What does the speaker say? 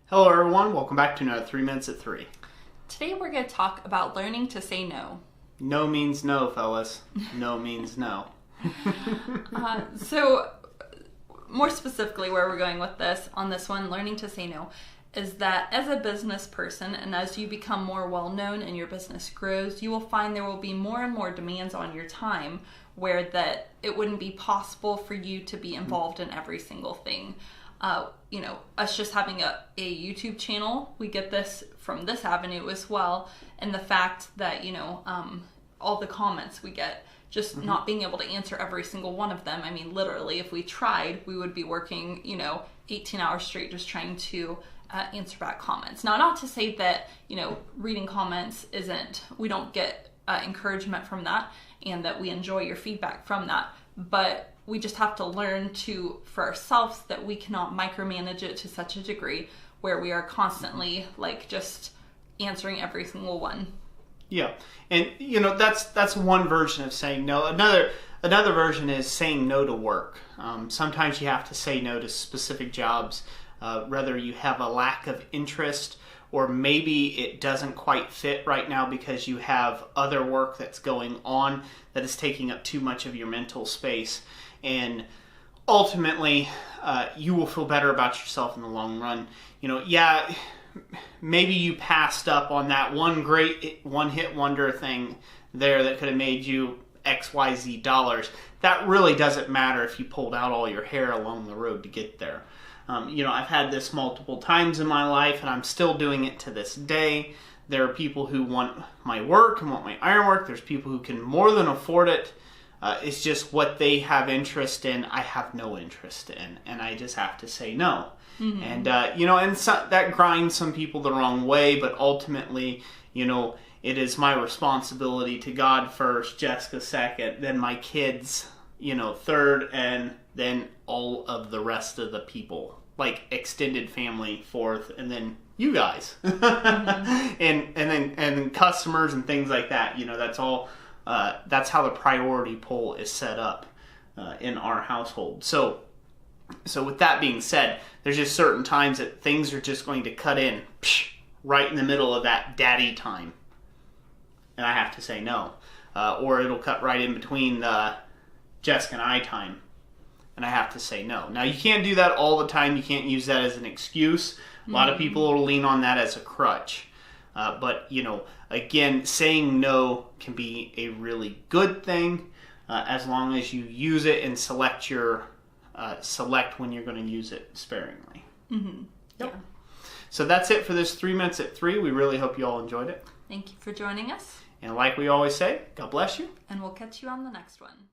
Hello everyone, welcome back to another 3 Minutes at 3. Today we're going to talk about learning to say no. No means no, fellas. No means no. So, more specifically where we're going with this, on this one, learning to say no, is that as a business person and as you become more well-known and your business grows, you will find there will be more and more demands on your time where that it wouldn't be possible for you to be involved in every single thing. Us just having a YouTube channel, we get this from this avenue as well. And the fact that, all the comments we get, just not being able to answer every single one of them. I mean, literally, if we tried, we would be working, 18 hours straight just trying to answer back comments. Now, not to say that, reading comments we don't get encouragement from that and that we enjoy your feedback from that, but we just have to learn for ourselves that we cannot micromanage it to such a degree where we are constantly just answering every single one. Yeah, and that's one version of saying no. Another version is saying no to work. Sometimes you have to say no to specific jobs, whether you have a lack of interest or maybe it doesn't quite fit right now because you have other work that's going on that is taking up too much of your mental space. And ultimately, you will feel better about yourself in the long run. Maybe you passed up on that one great one-hit wonder thing there that could have made you XYZ dollars. That really doesn't matter if you pulled out all your hair along the road to get there. I've had this multiple times in my life, and I'm still doing it to this day. There are people who want my work and want my ironwork. There's people who can more than afford it. It's just what they have interest in, I have no interest in, and I just have to say no. Mm-hmm. And that grinds some people the wrong way, but ultimately, it is my responsibility to God first, Jessica second, then my kids, third, and then all of the rest of the people, like extended family fourth, and then you guys, mm-hmm. and then customers and things like that. That's all. That's how the priority poll is set up in our household. So with that being said, there's just certain times that things are just going to cut in right in the middle of that daddy time, and I have to say no, or it'll cut right in between the Jessica and I time, and I have to say no. Now, you can't do that all the time. You can't use that as an excuse. A lot of people will lean on that as a crutch. But, again, saying no can be a really good thing as long as you use it and select when you're going to use it sparingly. Mm-hmm. Yep. Yeah. So that's it for this 3 Minutes at 3. We really hope you all enjoyed it. Thank you for joining us. And like we always say, God bless you. And we'll catch you on the next one.